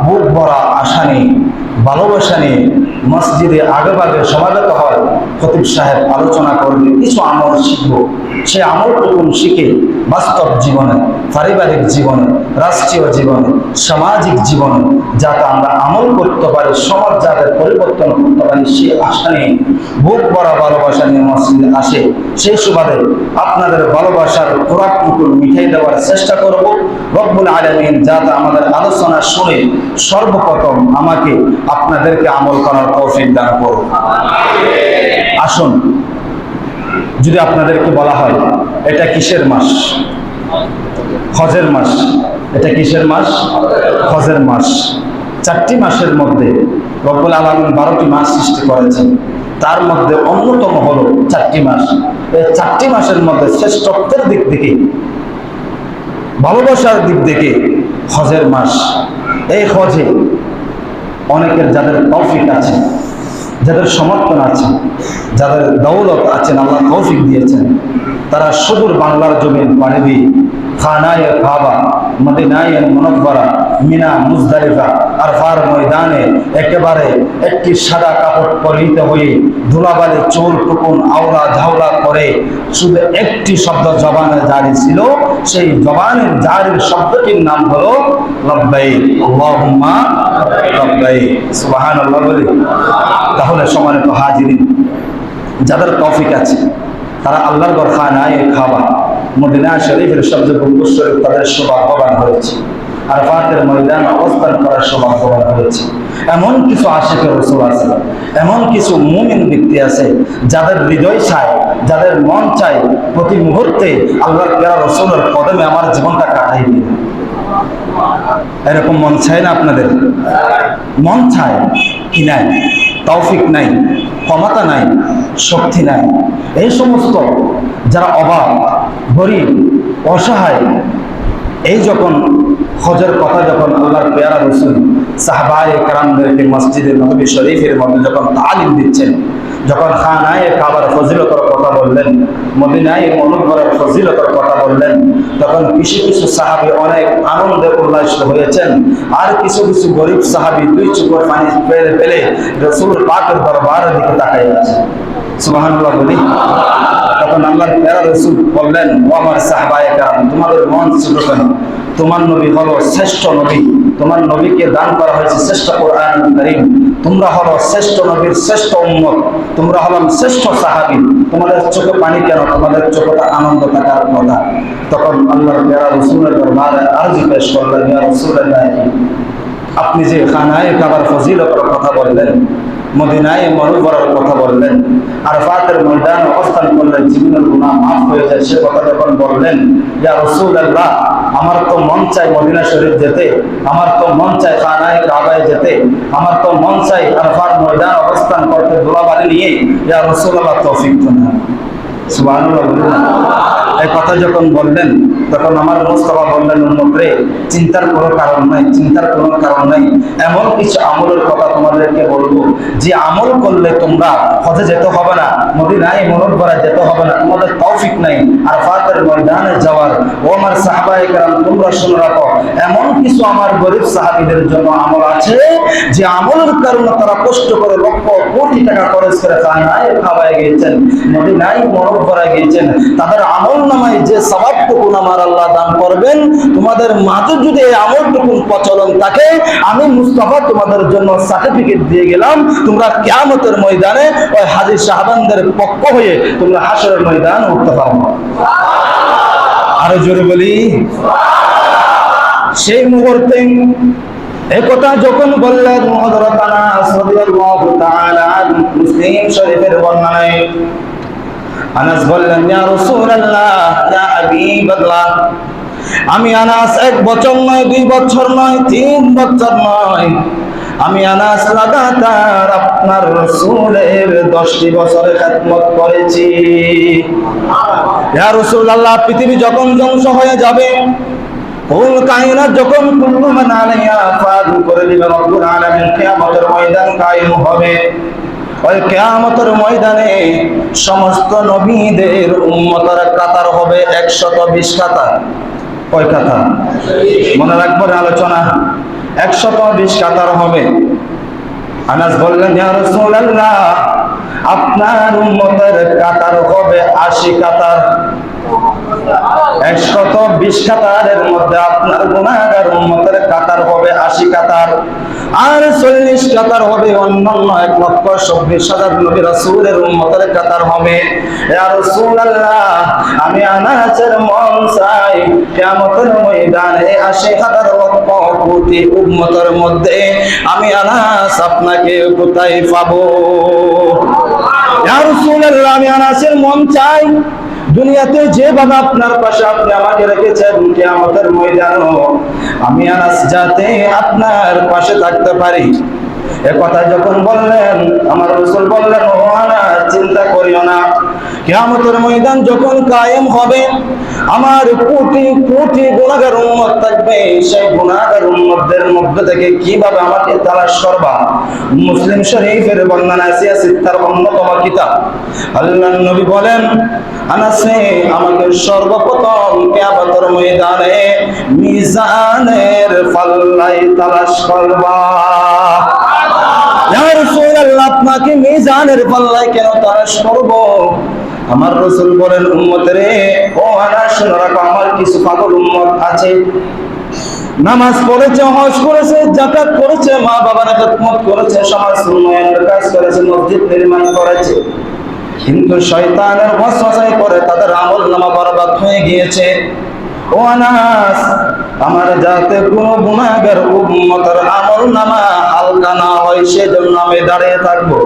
বুক ভরা আশা নিয়ে, ভালোবাসা নিয়ে মসজিদে আগেভাগে সমাগত হয়। খতিব সাহেব আলোচনা করবে, কিছু আমল শিখব। সে আমলটুকু শিখে বাস্তব জীবনে, পারিবারিক জীবনে, রাষ্ট্রীয় জীবনে, সামাজিক জীবনে যাতে আমরা আমল করতে পারি, সমাজ যাতে পরিবর্তন করতে পারি, সে আশা নিয়ে বুক ভরা ভালোবাসা নিয়ে মসজিদে আসে। সেই সুবাদে আপনাদের ভালোবাসার খোরাকটুকু মিঠাই দেওয়ার চেষ্টা করব। রব্বুল আলামিন যাতে আমাদের আলোচনা শুনে সর্বপ্রথম আমাকে আপনাদেরকে আমল করার তৌফিক দান করুন। আসুন, যদি আপনাদেরকে বলা হয় এটা কিসের মাস? হজের মাস। এটা কিসের মাস? হজের মাস। 4টি মাসের মধ্যে রব্বুল আলামিন 12টি মাস সৃষ্টি করেছেন। তার মধ্যে অন্যতম হলো 4টি মাস। এই 4টি মাসের মধ্যে শ্রেষ্ঠত্বের দিক থেকে, ভালোবাসার দিক থেকে হজের মাস। এই হজে অনেকের যাদের তৌফিক আছে, যাদের সমর্থন আছে, যাদের দৌলত আছেন, আল্লাহ তৌফিক দিয়েছেন, তারা সুদূর বাংলার জমিন পাড়ি দিয়ে খানায়ে কাবা, মদিনায়ে মুনাওয়ারা, মিনা, মুজদালিফা, আরফার ময়দানে একেবারে একটি সাদা কাপড় পরিহিত হয়ে ধুলাবালি চুল টুকুন আওলা ঝাওলা করে শুধু একটি শব্দ জবানে জারি ছিল। সেই জবানের জারির শব্দটির নাম হলো লব্বাইক, আল্লাহুম্মা লব্বাইক, সুবহানাল্লাহ বলি। তাহলে সম্মানিত হাজিরিন, যাদের তৌফিক আছে তারা আল্লাহর ঘর খানায়ে কাবা, মদিনা শরীফের সবচেয়ে পবিত্র শরীফ, তাদের সৌভাগ্যবান হয়েছে। আরফাতের ময়দান অবস্থান করার সৌভাগ্যবান হয়েছে। এমন কিছু আশিকের রাসূল আছে, এমন কিছু মুমিন ব্যক্তি আছে যাদের হৃদয় চায়, যাদের মন চায় প্রতি মুহূর্তে আল্লাহর প্যারা রাসূলের কদমে আমার জীবনটা কাটাই দিই। এরকম মন চায় না আপনাদের? মন চায় কি নাই? তৌফিক নাই, ক্ষমতা নাই, শক্তি নাই। এই সমস্ত যারা অভাব, গরিব, অসহায়, এই যখন হজের কথা যখন আল্লাহর পেয়ারা রাসূল সাহাবায়ে কেরামদেরকে মসজিদে নববী শরীফের মধ্যে যখন তালিম দিচ্ছেন, যখন খানায়ে কাবার ফজিলতের কথা বললেন, মদিনায়ে মুনাওয়ারার ফজিলতের কথা বললেন, তখন কিছু কিছু সাহাবী অনেক আনন্দে উল্লাসিত হয়েছেন। আর কিছু কিছু গরিব সাহাবী দুই চোখের পানি ফেলে রাসূল পাকের দরবারের দিকে তাকিয়ে আছে। সুবহানাল্লাহ বলি। তখন আল্লাহর প্যারা রাসূল বললেন, ও আমার সাহাবায়ে কেরাম, তোমাদের মন ছোট কেন? তোমার নবী হলো শ্রেষ্ঠ নবী, তোমার নবীকে দান করা হয়েছে শ্রেষ্ঠ কোরআনুল কারীম, তোমরা হলো শ্রেষ্ঠ নবীর শ্রেষ্ঠ উম্মত, তোমরা হলো শ্রেষ্ঠ সাহাবী, তোমাদের চোখে পানি কেন? তোমাদের চোখে আনন্দ থাকার কথা। তখন আল্লাহর প্যারা রাসূলের দরবারে আরজি পেশ করলেন, ইয়া রাসূলুল্লাহ, আপনি যে খানায়ে কাবার ফজিলতের কথা বললেন, মদিনায়ে মুনাওয়ারার কথা বললেন, আরফাতের ময়দানে অবস্থান করলেন, জীবনের গুনাহ মাফ হয়ে যায়, সে কথা যখন বললেন, ইয়া রাসূলুল্লাহ, আমার তো মন চাই মদিনা শরীফ যেতে, আমার তো মন চাই খানায়ে কাবায় যেতে, আমার তো মন চাই আরফার ময়দান অবস্থান করতে ধুলাবালি নিয়ে, ইয়া রাসূলুল্লাহ তৌফিক দেন। সুবহানাল্লাহ। এই কথা যখন বললেন তখন আমার মুস্তাফা বললেন, উম্মতরে, চিন্তার কোনো কারণ নাই, চিন্তার কোনো কারণ নাই। এমন কিছু আমলের কথা তোমাদেরকে বলবো যে আমল করলে তোমরা হজে যেতে হবে না, মদিনায়ে মুনাওয়ারায় যেতে হবে না, তোমাদের তৌফিক নাই আরফাতের ময়দানে যাওয়ার। ও আমার সাহাবায়ে কেরাম, তোমরা শুনে রাখো, এমন কিছু আমার গরিব সাহাবীদের জন্য আমল আছে যে আমলের কারণে তারা কষ্ট করে লক্ষ কোটি টাকা খরচ করে খানায়ে কাবায় গিয়েছেন, মদিনায়ে মুনাওয়ারায় গিয়েছেন। তাদের আমল নামায় যে সওয়াবটুকু আমার আল্লাহ দান করবেন, তোমাদের মাঝে যদি এই আমলটুকু প্রচলন থাকে, আমি মুস্তাফা তোমাদের জন্য সার্টিফিকেট দিয়ে গেলাম, তোমরা কিয়ামতের ময়দানে ওই হাজী সাহাবানদের পক্ষ হয়ে তোমরা হাশরের ময়দানে উঠতে পারবে। আরো জোরে বলি। সেই মুহূর্তে একথা যখন বললেন, হযরত আনাস রাদিয়াল্লাহু তাআলা আনহু, মুসলিম শরীফের বর্ণনায় আনাস বললেন, ইয়া রাসূলুল্লাহ, ইয়া হাবিবাল্লাহ, আমি আনাস 1 বছর নয়, 2 বছর নয়, 3 বছর নয়, আমি আনাস লাগাতার আপনার রাসূলের 10টি বছরের খেদমত করেছি। ইয়া রাসূলুল্লাহ, পৃথিবী যখন ধ্বংস হয়ে যাবে, কুল কায়নাত যখন কুল্লু মান আলাইহা ফান করে দিবেন রব্বুল আলামিন, কিয়ামতের ময়দান কায়েম হবে। ওই কিয়ামতের ময়দানে সমস্ত নবীদের উম্মতের কাতার হবে 120 কাতার। কয় কাতার? মনে রাখবেন আলোচনা। 120 কাতার হবে। আনাস বললেন, ইয়া রাসূলুল্লাহ, আপনার উম্মতের কাতার হবে 80 কাতার। 120 কাতারের মধ্যে আপনার গুনাহগার উম্মতের কাতার হবে 80 কাতার, আর 40 কাতার হবে অন্যান্য 1,26,000 নবী রাসূলের উম্মতের কাতার হবে। ইয়া রাসূলুল্লাহ, আমি আনাসের মন চাই কিয়ামতের ময়দানে 80,000 লক্ষ কোটি উম্মতের মধ্যে আমি আনাস আপনাকে কোথায় পাবো? ইয়া রাসূলুল্লাহ, আমি আনাসের মন চাই দুনিয়াতে যেভাবে আপনার পাশে আপনি আমাকে রেখেছেন, কিয়ামতের ময়দানে আমি আনাস যাতে আপনার পাশে থাকতে পারি। এ কথা যখন বললেন, আমার রাসূল বললেন, ও আনাস, চিন্তা করিও না, কিয়ামতের ময়দান যখন কায়েম হবে, আমার কোটি কোটি গুনাহগার উম্মত থাকবে। সেই গুনাহগার উম্মতদের মধ্যে থেকে কিভাবে আমাকে তালাশ করবা? মুসলিম শরীফের বর্ণনা আছে, তার অন্যতম কিতাব। আল্লাহর নবী বলেন, আনাসে, আমাকে সর্বপ্রথম কিয়ামতের ময়দানে মিজানের পাল্লায় তালাশ করবা। ইয়া রাসূলুল্লাহ, আপনাকে মিজানের পাল্লায় কেন তালাশ করব? আমার রাসূল বলেন, উম্মতরে, ও আনাস, শুনে রাখো, আমার কিছু পাগল উম্মত আছে, নামাজ পড়েছে, হজ করেছে, যাকাত করেছে, মা বাবার খেদমত করেছে, সমাজ উন্নয়নের কাজ করেছে, মসজিদ নির্মাণ করেছে, কিন্তু শয়তানের ওয়াসওয়াসায় পড়ে তাদের আমলনামা বরবাদ হয়ে গিয়েছে। ও আনাস, আমার যাতে কোনো গুনাহগার উম্মতের আমলনামা হালকা না হয় সেজন্য আমি দাঁড়িয়ে থাকবো।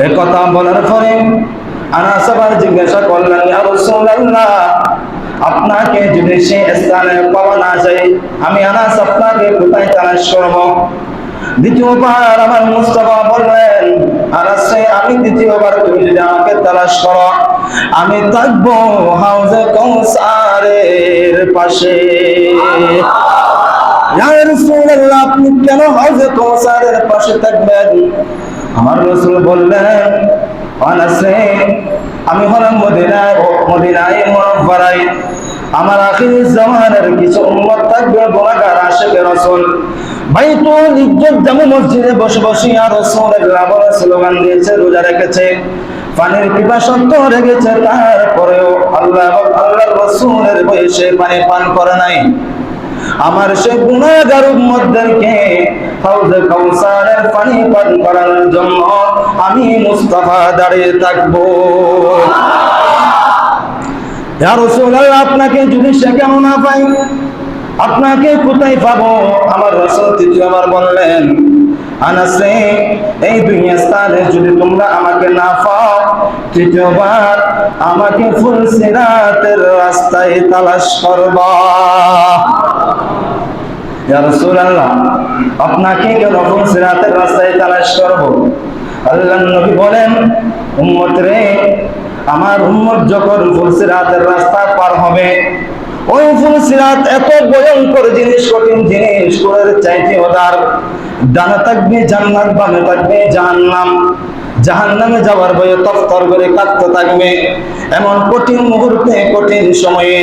এই কথা বলার পরে আনাস আবার জিজ্ঞাসা করলেন, ইয়া রাসূলুল্লাহ, আপনাকে যদি সেই স্থানে পাওয়া না যায়, আমি আনাস আপনাকে কোথায় তালাশ করব? দ্বিতীয়বার আমার মুস্তাফা বললেন, আনাস, আমি দ্বিতীয়বার তুমি যদি আমাকে তালাশ করো, আমি থাকবো হাউজে কাউসারের পাশে। ইয়া রাসূলুল্লাহ, আপনি কেন হাউজে কাউসারের পাশে থাকবেন? আমার রাসূল বললেন, আনাস, আমি হলাম মদিনায় মুনাওয়ারায়, আমার আখির জামানের কিছু উম্মত থাকবে গুনাহগার আশিকে রাসূল, বাইতুল ইজ্জত জামে মসজিদে বসে বসে ইয়া রাসূলুল্লাহ বলে স্লোগান দিয়েছে, রোজা রেখেছে, পানির পিপাসার্থ রেখেছে, তারপরেও আল্লাহর রাসূলের বয়সে পানি পান করে নাই। আমার সেই গুনাহগার উম্মতদেরকে হাউজে কাউসারের পানি পান করানোর জন্য আমি মুস্তাফা দাঁড়িয়ে থাকবো। ইয়া রাসূলুল্লাহ, আপনাকে যদি সেখানে না পাই, আপনাকে কোথায় পাবো? আমার রাসূল তৃতীয়বার বললেন, আনাস, এই দুই স্থানে যদি তোমরা আমাকে না পাও, তৃতীয়বার আমাকে ফুলসিরাতের রাস্তায় তালাশ করবা। ইয়া রাসূলুল্লাহ, আপনাকে কেন ফুলসিরাতের রাস্তায় তালাশ করব? আল্লাহর নবী বলেন, উম্মত রে, আমার উম্মত যখন ফুলসিরাতের রাস্তা পার হবে, ওই ফুলসিরাত এত ভয়ঙ্কর জিনিস, কঠিন জিনিস, কোরের চাইতে ওদার, ডানে থাকবে জান্নাত, বামে থাকবে জাহান্নাম, জাহান্নামে যাওয়ার ভয়ে তরতর করে কাঁপতে থাকবে। এমন কঠিন মুহূর্তে, কঠিন সময়ে,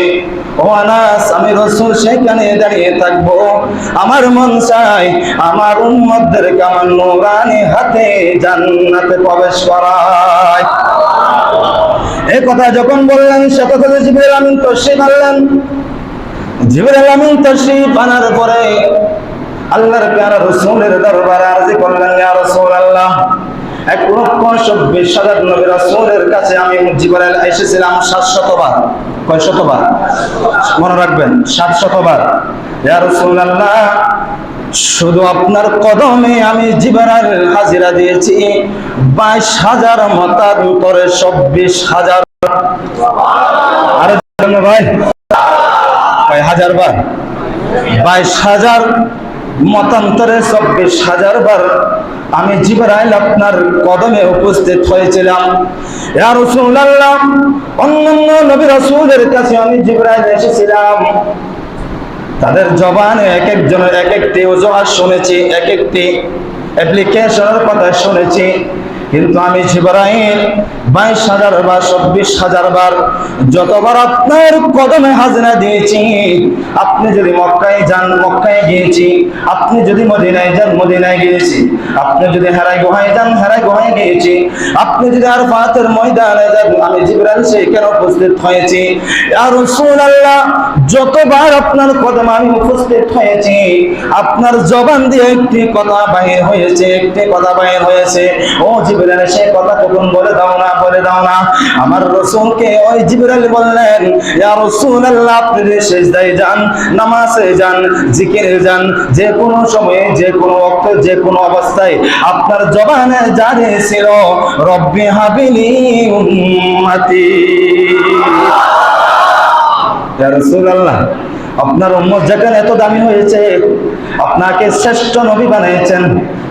ও আনাস, আমি রাসূল সেখানে দাঁড়িয়ে থাকবো। আমার মন চাই আমার উম্মতদেরকে আমার নূরানি হাতে জান্নাতে প্রবেশ করায়। এই কথা যখন বললেন, সাথে সাথে জিবরিল আমিন তাশরীফ আনলেন। জিবরিল আমিন তাশরীফ আনার পরে আল্লাহর প্যারা রাসূলের দরবারে আরজি করলেন, ইয়া রাসূলুল্লাহ, 1,26,000 নবী রাসূলের কাছে আমি জিবরাইল এসেছিলাম 700 বার। কয় শতবার? মনে রাখবেন, 700 বার। ইয়া রাসূলুল্লাহ, শুধু আপনার কদমে আমি জিবরাইল হাজিরা দিয়েছি 22,000 মতান্তরে 26,000। আরে ভাই, কয় হাজার বার? 22,000 মতান্তরে 26,000 বার আমি জিবরাইল আপনার কদমে উপস্থিত হয়েছিলাম। ইয়া রাসূলুল্লাহ, অন্যান্য নবী রাসূলের কাছে আমি জিবরাইল এসেছিলাম, তাদের জবানে এক একজনের এক একটি ওয়াজ শুনেছি, এক একটি অ্যাপ্লিকেশনের কথা শুনেছি, কিন্তু আমি জিবরাইল 22,000 বা 26,000 বার যতবার আপনার কদমে হাজরা দিয়েছি, আপনি যদি মক্কায় যান মক্কায় গিয়েছি, আপনি যদি মদিনায় যান মদিনায় গিয়েছি, আপনি যদি হেরাই গুহায় যান হেরাই গুহায় গিয়েছি, আপনি যদি আরফাতের ময়দানে যান আমি জিবরাইল সেখানে উপস্থিত হয়েছি। ইয়া রাসূলুল্লাহ, যতবার আপনার কদমে আমি উপস্থিত হয়েছি, আপনার জবান দিয়ে একটি কথা বাহির হয়েছে, একটি কথা বাহির হয়েছে, ও জিবরাইল সেই কথা কখন বলে দাও না, বলে দাও না। আমার রাসূলকে ওই জিবরাইল বললেন, ইয়া রাসূলুল্লাহ, আপনি সিজদায় যান, নামাজে যান, জিকিরে যান, যে কোনো সময়ে যে কোনো ওয়াক্তে যে কোনো অবস্থায় আপনার জবানে জারি ছিল রব্বি হাবিলি উম্মতি। ইয়া রাসূলুল্লাহ, আপনার উম্মত যেখানে এত দামি হয়েছে, আপনাকে শ্রেষ্ঠ নবী বানিয়েছেন,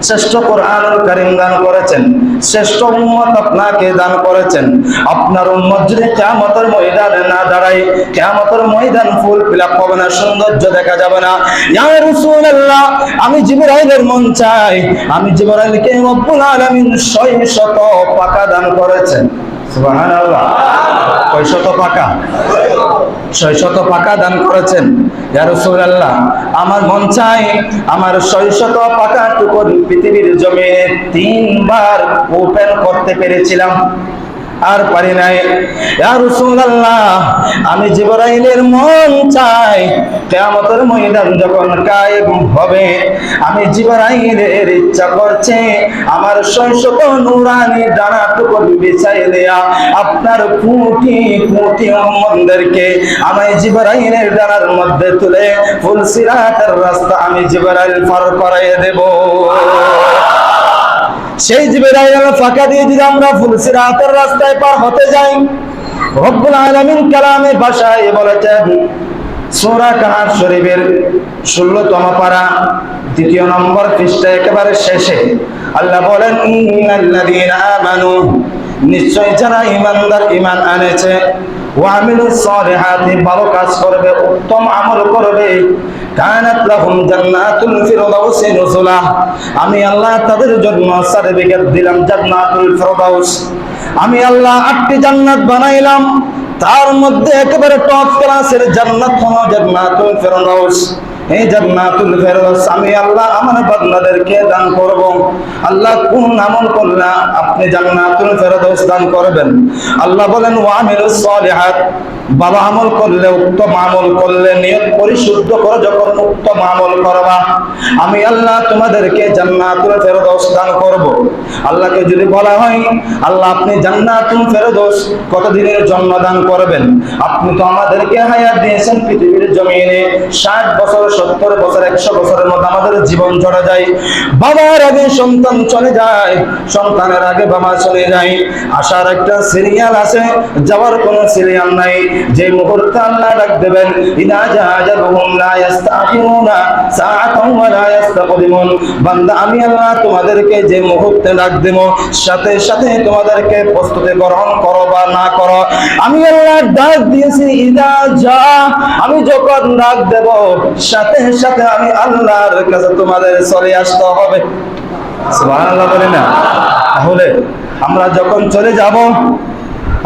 শ্রেষ্ঠ কোরআনুল কারীম দান করেছেন, শ্রেষ্ঠ উম্মত আপনাকে দান করেছেন। আপনার উম্মত যদি কিয়ামতের ময়দানে না দাঁড়ায়, কিয়ামতের ময়দান ফুল ফিলাপ হবে না, সৌন্দর্য দেখা যাবে না। ইয়া রাসূলুল্লাহ, আমি জিবরাইলের মন চাই, আমি জিবরাইলকে রব্বুল আলামিন 600 পাকা দান করেছেন। সুবহানাল্লাহ, কয়শত পাকা? 600 পাকা দান করেছেন। ইয়া রাসূলুল্লাহ, আমার মন চাই আমার 600 পাকা টুকরো পৃথিবীর জমিনে 3 বার ওপেন করতে পেরেছিলাম, আর পারি নাই। ইয়া রাসূলুল্লাহ, আমি জিবরাইলের মন চাই কিয়ামতের ময়দান যখন কায়েম হবে, আমি জিবরাইলের ইচ্ছা করছে আমার 600 নূরানি ডানা টুকরো বিছাই দেয়া আপনার কোটি কোটি উম্মতদেরকে আমি জিবরাইলের ডানার মধ্যে তুলে ফুল সিরাতের রাস্তা আমি জিবরাইল পার করাইয়ে দেব। সেই জিবরাইল ফাঁকা দিয়ে যদি আমরা ফুল সিরাতের রাস্তায় পার হতে যাই, রব্বুল আলামিন কালামে ভাষায় বলেছেন, সূরা কাহফ শরীফের 16তম পারা 2 নম্বর পৃষ্ঠা একেবারে শেষে আল্লাহ বলেন, ইন্নাল্লাযীনা আমানু, নিশ্চয় যারা ঈমানদার ঈমান আনেছে, ওয়া আমিলুস সালিহাতি, ভালো কাজ করবে, উত্তম আমল করবে, কানাত লাহুম জান্নাতুল ফিরদাউস নুজুলা, আমি আল্লাহ তাদের জন্য সার্টিফিকেট দিলাম জান্নাতুল ফিরদাউস। আমি আল্লাহ 8টি জান্নাত বানাইলাম, তার মধ্যে একেবারে টপ ক্লাসের জান্নাত হলো জান্নাতুল ফিরদাউস। এই জান্নাতুল ফিরদাউস আমি আল্লাহ আমার বান্দাদেরকে দান করব। আল্লাহ কোন আমল করলে আপনি জান্নাতুল ফিরদাউস দান করবেন? আল্লাহ বলেন, ওয়া আমিলুস সালিহাত, ভালো আমল করলে, উত্তম আমল করলে, নিয়ত পরিশুদ্ধ করে যখন উত্তম আমল করবা, আমি আল্লাহ তোমাদেরকে জান্নাতুল ফিরদাউস দান করব। আল্লাহকে যদি বলা হয়, আল্লাহ আপনি জান্নাতুল ফিরদাউস কতদিনের জন্য দান করবেন? আপনি তো আমাদেরকে হায়াত দিয়েছেন পৃথিবীর জমিনে 60 বছর, 70 বছর, 100 বছরের মধ্যে আমাদের জীবন চলে যায়। বাবার আগে সন্তান চলে যায়, সন্তানের আগে বাবা চলে যায়, আসার একটা সিরিয়াল আছে, যাওয়ার কোনো সিরিয়াল নাই। যে মুহূর্তে আল্লাহ ডাক দেবেন, ইদা জাআজাহুম লা ইস্তাখিরুনা সাআতাও ওয়া লা ইস্তাকদিমুন, বান্দা আমি আল্লাহ তোমাদেরকে যে মুহূর্তে ডাক দেব, সাথে সাথে তোমাদেরকে প্রস্তুতি গ্রহণ করো বা না করো। আমি আল্লাহ ডাক দিয়েছি ইদা জা, আমি যখন ডাক দেব সাথে সাথে আমি আল্লাহর কাছে তোমাদের চলে আসতে হবে। সুবহানাল্লাহ বলেন না? তাহলে আমরা যখন চলে যাব,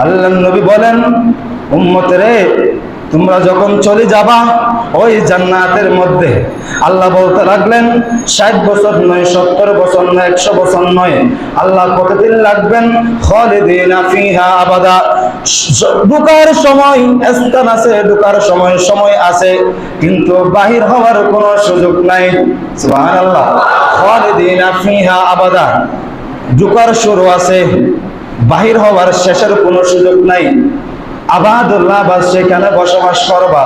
আল্লাহর নবী বলেন, উম্মতেরে তোমরা যখন চলে যাবা ওই জান্নাতের মধ্যে, আল্লাহ বলতে লাগলেন 60 বছর নয়, 70 বছর নয়, 100 বছর নয়, আল্লাহ কতদিন লাগবেন? খালিদিনা ফিহা আবাদা। ঢোকার সময় স্থান আছে, ঢোকার সময় সময় আছে, কিন্তু বাহির হওয়ার কোনো সুযোগ নাই। সুবহানাল্লাহ, খালিদিনা ফিহা আবাদা, ঢোকার শুরু আছে, বাহির হওয়ার শেষের কোনো সুযোগ নাই। আবাদুল্লাহ বা সেখানে বসবাস করবা।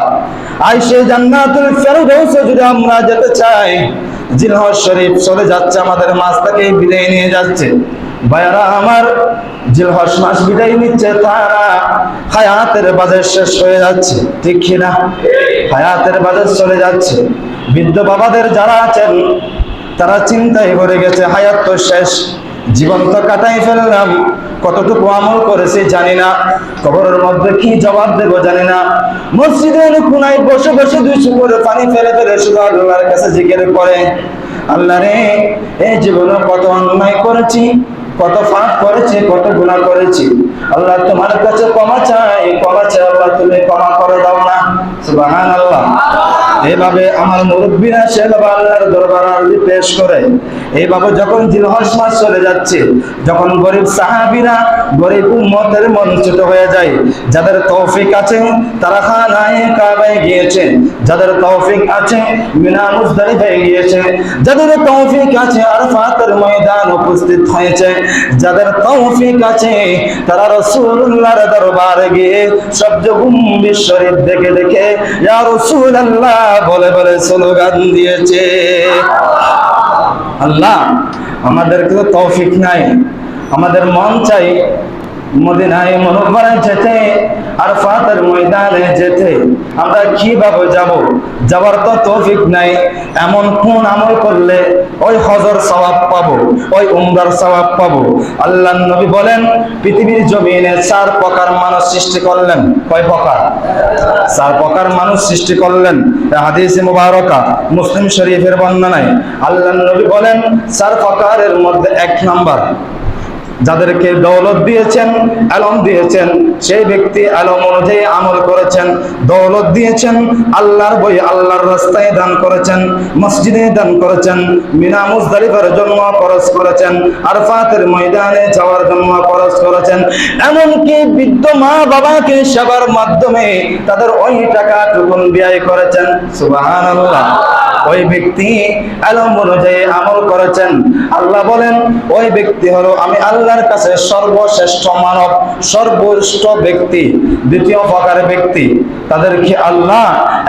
আর সেই জান্নাতুল ফিরদাউসে যদি আমরা যেতে চাই, জিলহজ শরীফ চলে যাচ্ছে, আমাদের মাছ থেকে বিদায় নিয়ে যাচ্ছে। ভাইরা আমার, জিলহজ মাস বিদায় নিচ্ছে, তারা হায়াতের বাজার শেষ হয়ে যাচ্ছে, ঠিক কিনা? হায়াতের বাজার চলে যাচ্ছে। বৃদ্ধ বাবাদের যারা আছেন তারা চিন্তায় ভরে গেছে, হায়াত তো শেষ, জীবন তো কাটাই ফেললাম, কতটুকু আমল করেছি জানি না, কবরের মধ্যে কি জবাব দেব জানি না। মসজিদের কোনায় বসে বসে 200 করে পানি ফেলে ফেলে শুধু আল্লাহর কাছে জিকির করে, আল্লাহ রে, এই জীবনে কত অন্যায় করেছি, কত পাপ করেছি, কত গুনাহ করেছি। আল্লাহ তোমার কাছে ক্ষমা চাই, আল্লাহ তুমি ক্ষমা করে দাও না। সুবহানাল্লাহ। এইভাবে আমার মুরব্বীরা সেভাবে আল্লাহর দরবারে আরজি পেশ করে। এইভাবে যখন জিলহজ মাস চলে যাচ্ছে, যখন গরিব সাহাবীরা, গরিব উম্মতের মন ছোট হয়ে যায়, যাদের তৌফিক আছে তারা খানায়ে কাবায় গিয়েছে, যাদের তৌফিক আছে মিনা মুজদালিফায় গিয়েছে, যাদের তৌফিক আছে আরাফাতের ময়দান উপস্থিত হয়েছে, যাদের তৌফিক আছে তারা রাসূলুল্লাহর দরবারে গিয়ে সবজ গুম্বিজ শরীফ দেখে দেখে ইয়া রাসূলুল্লাহ বলে বলে স্লোগান দিয়েছে। আল্লাহ আমাদেরকে তো তৌফিক নাই, আমাদের মন চাই মদিনায় মুনাওয়ারায় যেতে, আরাফাতের ময়দানে যেতে। আমরা কিভাবে যাব? যাওয়ার তো তৌফিক নাই। এমন কোন আমল করলে ওই হজর সওয়াব পাবো, ওই উমরার সওয়াব পাবো? আল্লাহর নবী বলেন পৃথিবীর জমিনে 4 প্রকার মানুষ সৃষ্টি করলেন। কয় প্রকার? 4 প্রকার মানুষ সৃষ্টি করলেন। হাদিসে মুবারকা মুসলিম শরীফের বর্ণনায় আল্লাহর নবী বলেন 4 প্রকারের মধ্যে 1 নাম্বার, যাদেরকে দৌলত দিয়েছেন, আলম দিয়েছেন, সেই ব্যক্তি আলম অনুযায়ী আমল করেছেন। দৌলত দিয়েছেন, আল্লাহর বই আল্লাহর রাস্তায় দান করেছেন, মসজিদে দান করেছেন, মিনা মুজদালিফার জন্য খরচ করেছেন, আরাফাতের ময়দানে যাওয়ার জন্য খরচ করেছেন, এমনকি বৃদ্ধ মা বাবাকে সেবার মাধ্যমে তাদের ওই টাকা টুকুন ব্যয় করেছেন। সুবহানাল্লাহ। ওই ব্যক্তি আলম অনুযায়ী আমল করেছেন। আল্লাহ বলেন ওই ব্যক্তি হলো আমি আল্লাহর কাছে সর্বশ্রেষ্ঠ মানব, সর্বশ্রেষ্ঠ ব্যক্তি। দ্বিতীয় প্রকারের ব্যক্তি, তাদেরকে আল্লাহ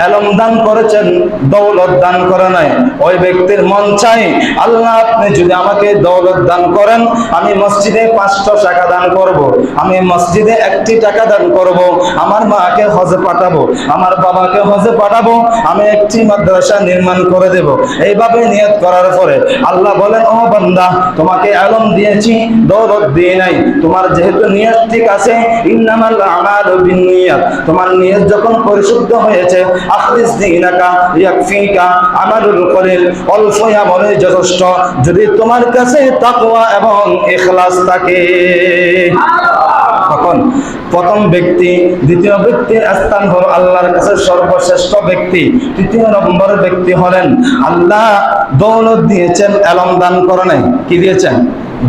আলম দান করেছেন, দৌলত দান করে নাই। ওই ব্যক্তির মন চাই আল্লাহ আপনি যদি আমাকে দৌলত দান করেন, আমি মসজিদে 500 টাকা দান করব, আমি মসজিদে 1টি টাকা দান করব, আমার মাকে হজে পাঠাবো, আমার বাবাকে হজে পাঠাবো, আমি একটি মাদ্রাসা নির্মাণ করে দেব। এইভাবে নিয়ত করার পরে আল্লাহ বলেন ও বান্দা তোমাকে আলম দিয়েছি, দৌলত দিয়ে নাই। তোমার যেহেতু নিয়ত ঠিক আছে, ইন্নামাল আমালু বিন্নিয়াত, তোমার নিয়ত যখন পরিশুদ্ধ হয়েছে, আখলিস দীনাকা ইয়াকফিকা, আমালুল কলিল, অল্প আমলে যথেষ্ট, যদি তোমার কাছে তাকওয়া এবং ইখলাস থাকে। তখন প্রথম ব্যক্তি, দ্বিতীয় ব্যক্তির স্থান হলো আল্লাহর কাছে সর্বশ্রেষ্ঠ ব্যক্তি। তৃতীয় নম্বর ব্যক্তি হলেন আল্লাহ দৌলত দিয়েছেন, আলম দান করে নাই। কি দিয়েছেন?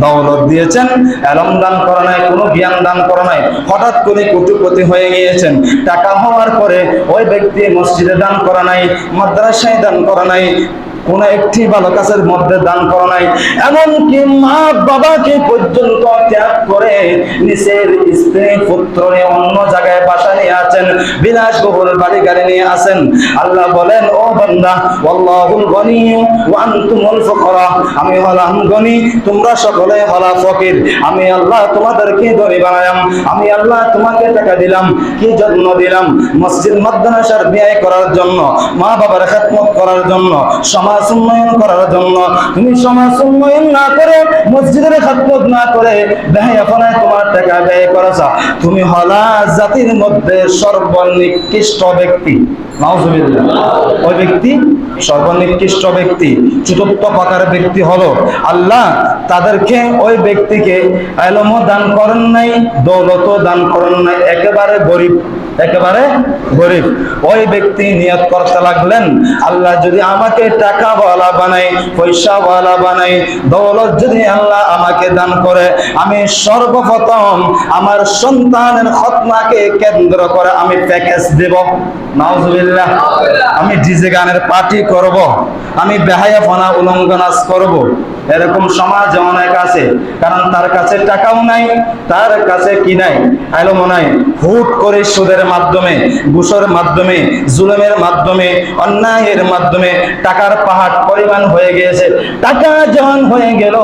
দৌলত দিয়েছেন, আলম দান করে নাই, কোনো জ্ঞান দান করে নাই। হঠাৎ করে কোটিপতি হয়ে গিয়েছেন, টাকা হওয়ার পরে ওই ব্যক্তি মসজিদে দান করে নাই, মাদ্রাসায় দান করে নাই, কোন একটি ভালো কাজের মধ্যে দান করা নাই, এমনকি মা বাবাকে পর্যন্ত ত্যাগ করে নিজের স্ত্রী পুত্র নিয়ে অন্য জায়গায় বাসা নিয়ে আছেন, বিলাসবহুল বাড়ি গাড়ি নিয়ে আছেন। আল্লাহ বলেন ও বান্দা আল্লাহুল গনি ওয়া আনতুমুল ফুকারা, আমি হলাম গনি, তোমরা সকলে হলা ফকির। আমি আল্লাহ তোমাদেরকে ধনী বানালাম, আমি আল্লাহ তোমাকে টাকা দিলাম, কি জন্য দিলাম? মসজিদ মাদ্রাসার ব্যয় করার জন্য, মা বাবার খেদমত করার জন্য, সমাজ উন্নয়ন করার জন্য। তুমি সমাজ উন্নয়ন না করে, মসজিদের খেদমত না করে বেহায়াপনায় তোমার টাকা ব্যয় করেছ, তুমি হলা জাতির মধ্যে সর্বনিকৃষ্ট ব্যক্তি। নাউজুবিল্লাহ। ওই ব্যক্তি সর্বনিকৃষ্ট ব্যক্তি। চতুর্থ প্রকার ব্যক্তি হলো আল্লাহ তাদেরকে, ওই ব্যক্তিকে ইলমও দান করেন নাই, দৌলতও দান করেন নাই, একেবারে গরিব, একেবারে গরিব। ওই ব্যক্তি নিয়ত করতে লাগলেন আল্লাহ যদি আমাকে টাকাওয়ালা বানাই, পয়সাওয়ালা বানাই, দৌলত যদি আল্লাহ আমাকে দান করে, আমি সর্বপ্রথম আমার সন্তানের খতনাকে কেন্দ্র করে আমি প্যাকেজ দেব। নাউজুবিল্লাহ। আমি ডিজে গানের পার্টি করব, আমি বেহায়াপনা উলঙ্গনাজ করব। এরকম সমাজ অনেক আছে, কারণ তার কাছে টাকাও নাই, তার কাছে কি নাই? ইলমও নাই। হুট করে সুদের মাধ্যমে, ঘুষের মাধ্যমে, জুলুমের মাধ্যমে, অন্যায়ের মাধ্যমে টাকার পাহাড় পরিমাণ হয়ে গিয়েছে। টাকা যখন হয়ে গেল,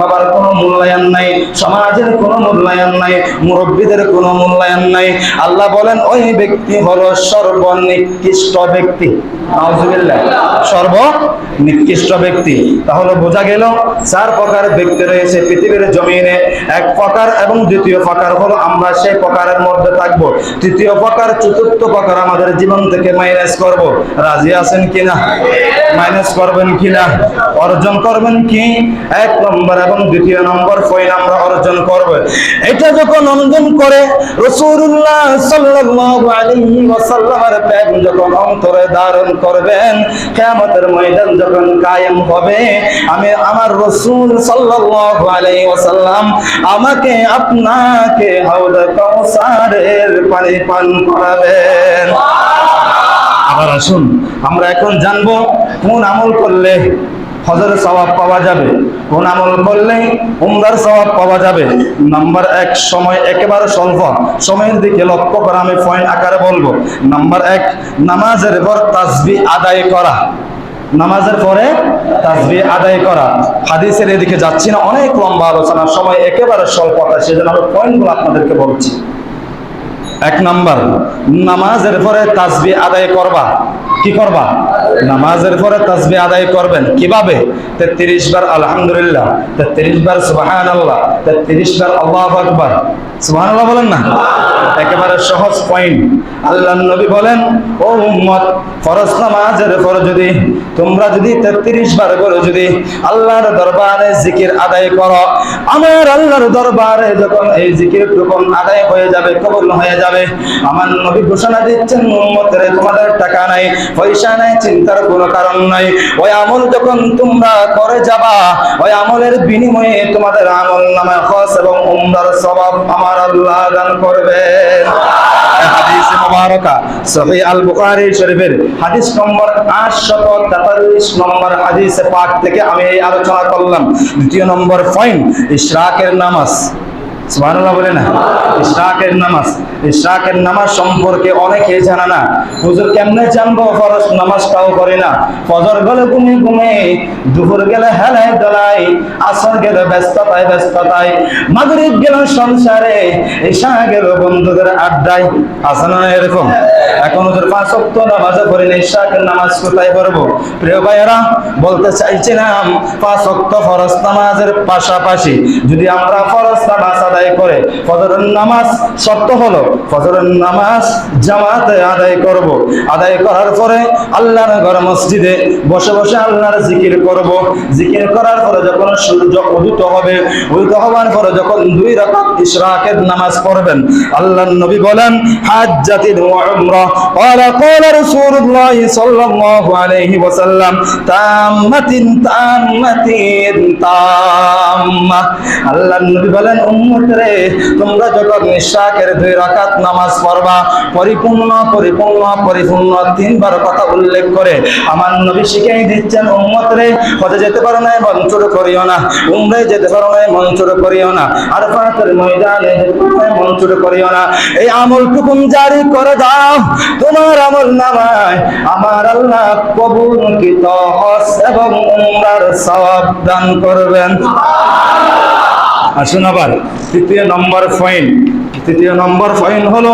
বাবার কোনো মূল্যায়ন নাই, সমাজের কোনো মূল্যায়ন নাই, মুরব্বীদের কোনো মূল্যায়ন নাই। আল্লাহ বলেন ওই ব্যক্তি হলো সর্বনিকৃষ্ট ব্যক্তি। নাউজুবিল্লাহ। নিকৃষ্ট ব্যক্তি। তাহলে বোঝা গেল 4 প্রকার ব্যক্তি রয়েছে পৃথিবীর জমিনে। এক প্রকার এবং দ্বিতীয় প্রকার হলো আমরা সেই প্রকারের মধ্যে থাকবো। তৃতীয় প্রকার, চতুর্থ প্রকার আমাদের জীবন থেকে মাইনাস করব। রাজি আছেন কিনা? মাইনাস করবেন কিনা? অর্জন করবেন কি? 1 নম্বর এবং 2 নম্বর পয়েন্ট আমরা অর্জন করব। এটা যখন অর্জন করে রাসূলুল্লাহ সাল্লাল্লাহু আলাইহি ওয়াসাল্লামের প্রেম যখন অন্তরে ধারণ করবেন, কিয়ামতের ময়দান যখন কায়েম হবে, আমি আমার রাসূল সাল্লাল্লাহু আলাইহি ওয়াসাল্লাম আমাকে আপনাকে হাউজে কাউসারের পানি পান করাবেন। আবার আসুন আমরা এখন জানবো কোন আমল করলে হজের সওয়াব পাওয়া যাবে, কোন আমল করলে উমরার সওয়াব পাওয়া যাবে। নাম্বার 1, সময় একেবারে স্বল্প, সময়ের দিকে লক্ষ্য করে আমি পয়েন্ট আকারে বলবো। নাম্বার 1, নামাজের পর তাসবিহ আদায় করা। নামাজের পরে তাসবিহ আদায় করা। হাদিসের এদিকে যাচ্ছি না, অনেক লম্বা আলোচনা, সময় একেবারে স্বল্পতা, সেজন্য আমি পয়েন্টগুলো আপনাদেরকে বলছি। 1 নাম্বার, নামাজের পরে তাসবিহ আদায় করবা। কি করবা? নামাজের পরে তাসবিহ আদায় করবেন। কিভাবে? 33 বার আলহামদুলিল্লাহ, 33 বার সুবহানাল্লাহ, 33 বার আল্লাহু আকবার। সুবহানাল্লাহ বলেন না? একেবারে সহজ পয়েন্ট। আল্লাহর নবী বলেন, ও উম্মত, ফরজ নামাজের পর যদি তোমরা যদি 33 বার করে যদি আল্লাহর দরবারে জিকির আদায় করো, আমার আল্লাহর দরবারে যখন এই জিকির টুকুন আদায় হয়ে যাবে, কবুল হয়ে যাবে, আমার নবী ঘোষণা দিচ্ছেন, উম্মতের তোমাদের টাকা নাই, পয়সা নাই, চিন্তার কোনো কারণ নাই। ওই আমল যখন তোমরা করে যাবা, ওই আমলের বিনিময়ে তোমাদের আমল নামায় হজ এবং উমরার সওয়াব আমার আল্লাহ দান করবেন। হাদিস মুবারাকা সহিহ আল বুখারী শরীফের হাদিস নম্বর 843 নম্বর হাদিসে পাক থেকে আমি এই আলোচনা করলাম। 2 নম্বর পয়েন্ট, ইশরাকের নামাজ। সুবহানাল্লাহ বলে না? ইশরাকের নামাজ। ইশরাকের নামাজ সম্পর্কে অনেকেই জানে না। হুজুর কেমনে জানবো? ফরজ নামাজটাও করে না। ফজর গেলে ঘুমে, দুপুর গেলে হেলায় দোলায়, আসর গেলে ব্যস্ততায়, মাগরিব গেল সংসারে, ঈশা গেল বন্ধুদের আড্ডায়। আছে না এরকম? এখন হুজুর 5 ওয়াক্ত নামাজ পড়ি না, ইশরাকের নামাজ কোথায় পড়বো? প্রিয় ভাইয়েরা, বলতে চাইছিলাম 5 ওয়াক্ত ফরজ নামাজের পাশাপাশি যদি আমরা ফরজ নামাজ আদায় করে ফজরের নামাজ, শর্ত হলো ফজরের নামাজ জামাতে আদায় করব। আদায় করার পরে আল্লাহর ঘর মসজিদে বসে বসে আল্লাহর জিকির করব। জিকির করার পরে যখন সূর্য উদিত হবে, উদিত হওয়ার পরে যখন 2 রাকাত ইশরাকের নামাজ পড়বেন, আল্লাহর নবী বলেন, হাজ্জাতিন ওয়া উমরা, ক্বালা রাসূলুল্লাহ সাল্লাল্লাহু আলাইহি ওয়াসাল্লাম, তাম্মাতিন তাম্মা। আল্লাহর নবী বলেন, উম্মতরে তোমরা যখন ইশরাকের 2 রাকাত নামাজ পড়বা, পরিপূর্ণ 3 বার কথা উল্লেখ করে আমার নবী শিখিয়ে দিচ্ছেন, উম্মতরে হজে যেতে পারো না মঞ্চুর করিও না, উমরায় যেতে পারো না মঞ্চুর করিও না, আরাফাতের ময়দানে যেতে পারো না মঞ্চুর করিও না। এই আমলটুকু জারি করে দাও, তোমার আমল নামায় আমার আল্লাহ কবুলকৃত হজ এবং উমরার সওয়াব দান করবেন। আসুন আবার 3 নম্বর পয়েন্ট হলো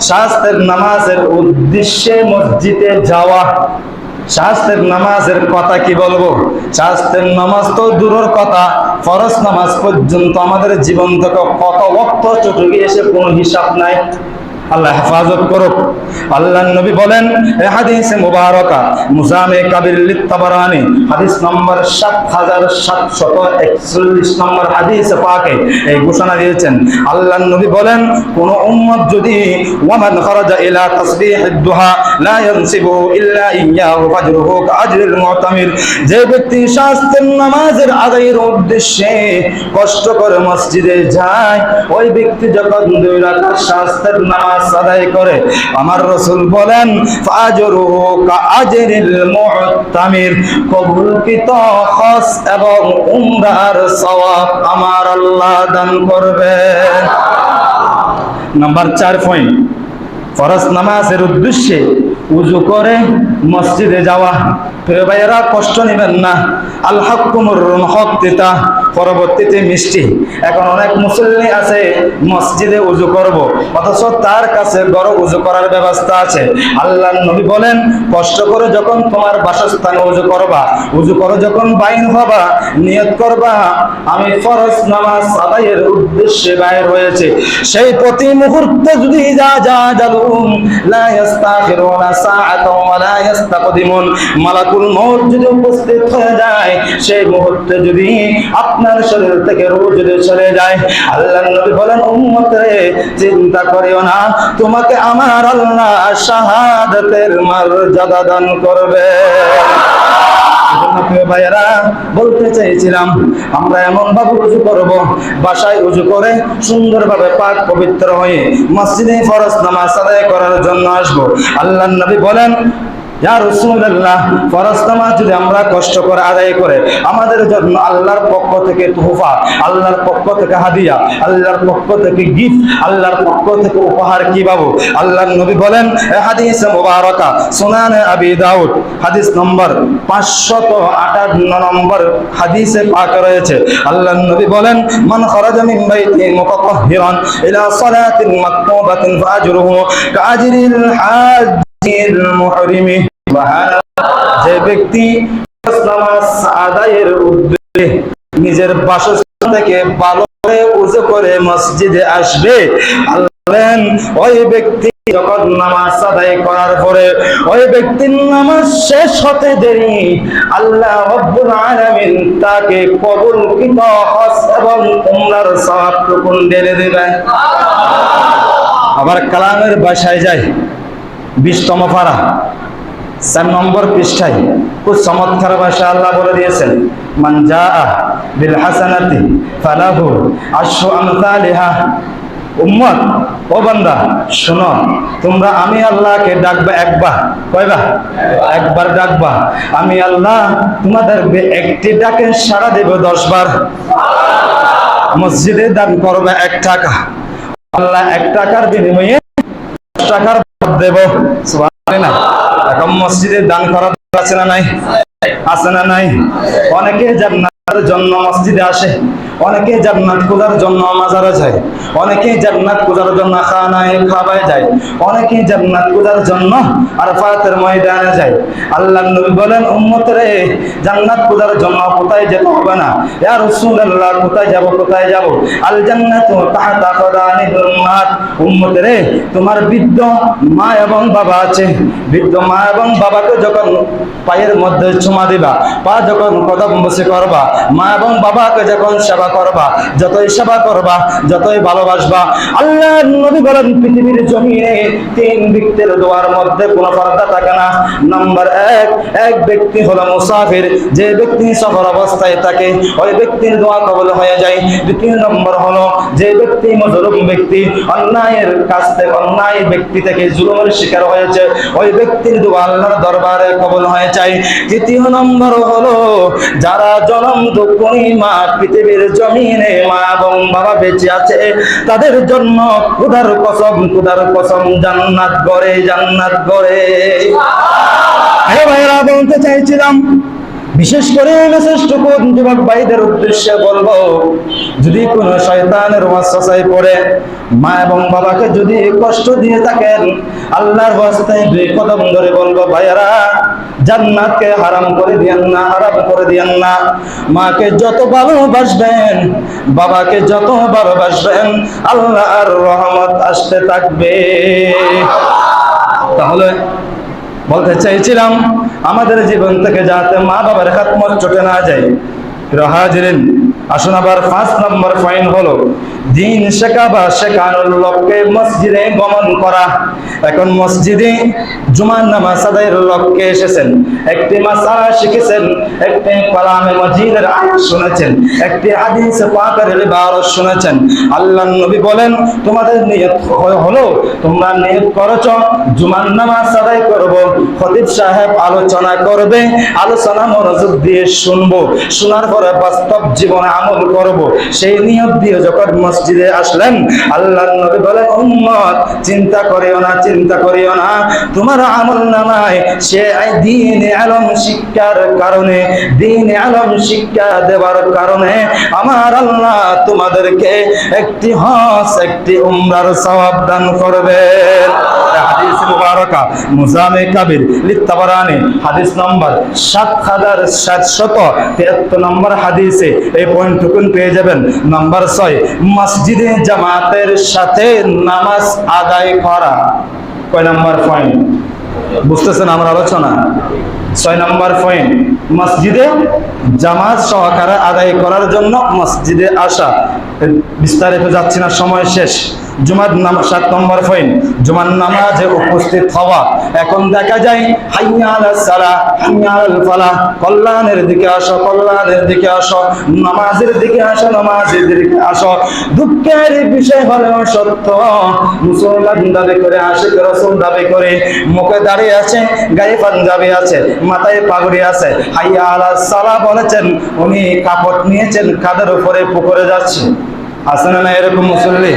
শাস্তের নামাজের উদ্দেশ্যে মসজিদে যাওয়া। শাস্তের নামাজের কথা কি বলবো? শাস্তের নামাজ তো দূরের কথা, ফরজ নামাজ পর্যন্ত আমাদের জীবন থেকে কত ওয়াক্ত চলে গিয়েছে কোনো হিসাব নাই। আল্লাহ হেফাজত করুক। আল্লাহর নবী বলেন এই হাদিসে মুবারাকা মুজামে কাবির লিত-তাবারানী হাদিস নম্বর 7741 নম্বর হাদিসে পাকে এই ঘোষণা দিয়েছেন। আল্লাহর নবী বলেন, কোন উম্মত যদি ওয়ামান খারাজা ইলা তাসবিহিদ দুহা লা ইয়ানসিবু ইল্লা ইয়াহু ফাজরুহু কাআজরিল মুতামির, যে ব্যক্তি শাস্তের নামাজের আদায়ের উদ্দেশ্যে কষ্ট করে মসজিদে যায়, ওই ব্যক্তি যখন 2 রাকাত শাস্তের নামাজ আদায় করে, আমার রাসূল বলেন, ফাজরুহু কাআজরিল মুতামির, কবুলকৃত হজ এবং উমরার সওয়াব আমার আল্লাহ দান করবেন। নাম্বার 4 পয়েন্ট, ফরজ নামাজের উদ্দেশ্যে উজু করে মসজিদে যাওয়া। প্রিয় ভাইয়েরা, কষ্ট নেবেন না। আল হাক্কুমুর হক তিতা, পরবর্তীতে মিষ্টি। এখন অনেক মুসল্লি আছে মসজিদে উজু করব, অথচ তার কাছে বড় উজু করার ব্যবস্থা আছে। আল্লাহর নবী বলেন, কষ্ট করে যখন তোমার বাসস্থানে উজু করবা, উজু করে যখন বাইর হবা, নিয়ত করবা আমি ফরজ নামাজ আদায়ের উদ্দেশ্যে বাইর হয়েছে। সেই প্রতি মুহূর্তে যদি জালুম লা ইস্তাখিরুনা সাআতাও ওয়া লা ইস্তাকদিমুন, মালাকুল মউত যদি উপস্থিত হয়ে যায়, সেই মুহূর্তে যদি আপনার শরীর থেকে রূহ যদি চলে যায়, আল্লাহর নবী বলেন, উম্মত রে চিন্তা করিও না, তোমাকে আমার আল্লাহ শাহাদাতের মর্যাদা দান করবে। প্রিয় ভাইয়েরা, বলতে চাইছিলাম আমরা এমন ভাবে উজু করব, বাসায় উজু করে সুন্দরভাবে পাক পবিত্র হয়ে মসজিদে ফরজ নামাজ আদায় করার জন্য আসবো। আল্লাহর নবী বলেন, ইয়া রাসূলুল্লাহ, ফরজ নামাজ যদি আমরা কষ্ট করে আদায় করে, আমাদের জন্য আল্লাহর পক্ষ থেকে তোহফা, আল্লাহর পক্ষ থেকে হাদিয়া, আল্লাহর পক্ষ থেকে গিফট, আল্লাহর পক্ষ থেকে উপহার কি পাবো? আল্লাহর নবী বলেন, হাদিসে মুবারাকা সুনানে আবি দাউদ হাদিস নম্বর 558 নম্বর হাদিসে পাক রয়েছে। আল্লাহর নবী বলেন, মান খারাজা মিন বাইতি মুতাতাহহিরান ইলা সালাতিন মাকতুবাতিন ফাজরুহু কাআজরিল হাজিল মুহরিমি। যে ব্যক্তি নামাজ আদায়ের উদ্দেশ্যে নিজের বাসস্থান থেকে ভালো করে উজু করে মসজিদে আসবে, আল্লাহ ওই ব্যক্তি যখন নামাজ আদায় করার পরে ওই ব্যক্তির নামাজ শেষ হতে দেরি, আল্লাহ রাব্বুল আলামিন তাকে কবুলকৃত হজ এবং উমরার সওয়াবটুকু ঢেলে দেবেন। আবার কালামের ভাষায় যায় 20তম পারা 4 নম্বর পৃষ্ঠায় খুব চমৎকার ভাষা আল্লাহ বলে দিয়েছেন, মান জাআ বিল হাসানাতি ফালাহু আশরু আমসালিহা। উম্মত, ও বান্দা শোনো, তোমরা আমি আল্লাহকে ডাকবা একবার, কয়বার? একবার ডাকবা, আমি আল্লাহ তোমাদের একটি ডাকে সাড়া দেব 10 বার। মসজিদে দান করবে 1 টাকা, আল্লাহ 1 টাকার বিনিময়ে 10 টাকার দেব। সুবহানাল্লাহ। এখন মসজিদে দান করার আছে না নাই? আছে না নাই? অনেকে জান্নাতের জন্য মসজিদে আসে, অনেকে জান্নাত খোঁজার জন্য মাজারে যায়, অনেকে জান্নাত খোঁজার জন্য খানায় খাবায় যায়, অনেকে জান্নাত খোঁজার জন্য আরাফাতের ময়দানে যায়। আল্লাহর নবী বলেন, উম্মত রে, জান্নাত খোঁজার জন্য কোথায় যেতে হবে না। ইয়া রাসূলুল্লাহ, কোথায় যাব? কোথায় যাব? আল জান্নাতু তাহতা কদানিল উম্মাত। উম্মত রে, তোমার বৃদ্ধ মা এবং বাবা আছে, বৃদ্ধ মা এবং বাবাকে যখন পায়ের মধ্যে চুমা দিবা, পা যখন কদম বসে করবা, মা এবং বাবাকে যখন সেবা করবা, যতই সেবা করবা, যতই ভালোবাসবা, আল্লাহর নবী বলেন, পৃথিবীর জমিনে 3 ব্যক্তির দোয়ার মধ্যে কোনো পর্দা থাকে না। নাম্বার 1, এক ব্যক্তি হলো মুসাফির, যে ব্যক্তি সফর অবস্থায় থাকে ওই ব্যক্তির দোয়া কবুল হয়ে যায়। দ্বিতীয় নম্বর হলো যে ব্যক্তি মজলুম ব্যক্তি, অন্যায়ের কাছ থেকে, অন্যায় ব্যক্তি থেকে জুলুমের শিকার হয়েছে, ওই ব্যক্তির দোয়া আল্লাহর দরবারে কবুল হয়ে যায়। তৃতীয় নম্বর হলো যারা জনম দুঃখী মা, পৃথিবীর জমিনে মা এবং বাবা বেঁচে আছে, তাদের জন্য খোদার কসম জান্নাত গড়ে, জান্নাত গড়ে। হে ভাইরা, বলতে চাইছিলাম বিশেষ করে মেসেজটুকু যুবক ভাইদের উদ্দেশ্যে বলবো, যদি কোনো শয়তানের ওয়াসওয়াসায় পড়ে মা এবং বাবাকে যদি কষ্ট দিয়ে থাকেন, আল্লাহর ওয়াস্তে 2 কদম ধরে বলবো, ভাইয়ারা, জান্নাতকে হারাম করে দিয়েন না, হারাম করে দিয়েন না। মাকে যত ভালোবাসবেন, বাবাকে যত ভালোবাসবেন, আল্লাহর রহমত আসতে থাকবে। তাহলে বলতে চাইছিলাম, আমাদের জীবন থেকে যাতে মা বাবার খাতমত চটে না যায়। হাজিরিন, আসুন আবার 5 নম্বর পয়েন্ট হলো দিন শেখা বা শেখানোর লক্ষ্যে মসজিদে গমন করা। এখন মসজিদে জুমার নামাজ আদায়ের লক্ষ্যে এসেছেন, একটি মাসআলা শিখেছেন, একটি কালামে মাজিদের আয়াত শুনেছেন, একটি হাদিস পাকের ইবারত শুনেছেন। আল্লাহর নবী বলেন, তোমাদের নিয়ত হলো, তোমরা নিয়ত করেছো জুমার নামাজ আদায় করব, খতিব সাহেব আলোচনা করবে, আলোচনা মনোযোগ দিয়ে শুনবো, শোনার পরে বাস্তব জীবনে আমল করব। সেই নিয়ত দিয়ে যখন মসজিদে আসলেন। আল্লাহর নবী বলেন, উম্মত চিন্তা করিও না, চিন্তা করিও না, তোমার আমলনামায় সে দ্বীন ইলম শিক্ষার কারণে, দ্বীন ইলম শিক্ষা দেওয়ার কারণে আমার আল্লাহ তোমাদেরকে একটি হজ, একটি উমরার সওয়াব দান করবেন। হাদিস মুবারাকা মুজামে কাবির লিতাবারানি হাদিস নাম্বার 7773 নম্বর হাদিসে এই পয়েন্টটুকুন পেয়ে যাবেন। নাম্বার 6, মসজিদে জামাতের সাথে নামাজ আদায় করা। কয় নাম্বার পয়েন্ট বুঝতেছেন আমার আলোচনা? 6 নম্বর পয়েন্ট, মসজিদে জামাত সহকারে আদায় করার জন্য মসজিদে আসা। বিস্তারিত যাচ্ছি না, সময় শেষ। জুমার নামাজ 7 নম্বর পয়েন্ট, জুমার নামাজে উপস্থিত হওয়া। এখন দেখা যায় হাইয়া আলাস সালাহ, হাইয়া আলাল ফালাহ, কল্যাণের দিকে আসো, কল্যাণের দিকে আসো, নামাজের দিকে আসো, নামাজের দিকে আসো। দুঃখের বিষয় হলেও সত্য, মুসলমান দাবি করে, আশিক রাসূল দাবি করে, মুখে দাঁড়িয়ে আছে, গায়ে পাঞ্জাবি আছে, মাথায় পাগড়ি আছে, হাইয়া আলাস সালাহ বলেছেন, উনি কাপড় নিয়েছেন, কাঁধের উপরে পুকুরে যাচ্ছে। আছে না এরকম মুসল্লি?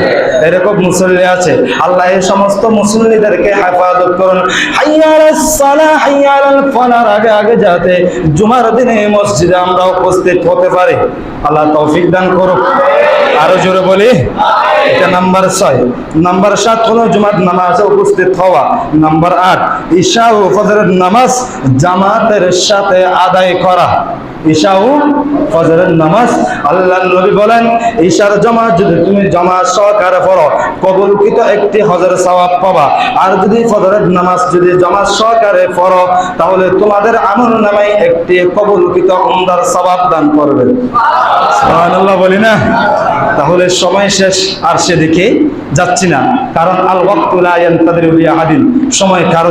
এরকম মুসল্লি আছে। আল্লাহ এই সমস্ত মুসল্লিদেরকে হেফাজত করুন। হাইয়া আলাস সালাহ, হাইয়া আলাল ফালাহ আগে আগে যাতে জুমার দিনে মসজিদে আমরা উপস্থিত হতে পারি, আল্লাহ তৌফিক দান করুক। আরো জোরে বলি, এটা নাম্বার 6। নাম্বার 7 হলো জুমার নামাজে উপস্থিত হওয়া। নাম্বার 8, ঈশা ও ফজরের নামাজ জামাতের সাথে আদায় করা। ঈশা ও ফজরের নামাজ, আল্লাহর নবী বলেন, ঈশার জামাত যদি তুমি জামাত সহকারে পড়ো, কবুলকৃত একটি হজের সওয়াব পাবা। আর যদি ফজরের নামাজ যদি জামাত সহকারে পড়ো, তাহলে তোমাদের আমলনামায় একটি কবুলকৃত উমরার সওয়াব দান করবে। সুবহানাল্লাহ বলি না? তাহলে সময় শেষ, আর সেদিকে যাচ্ছি না, কারণ আল ওয়াক্তু লা ইয়ানতাদিরু লি আহাদিন, সময় কারো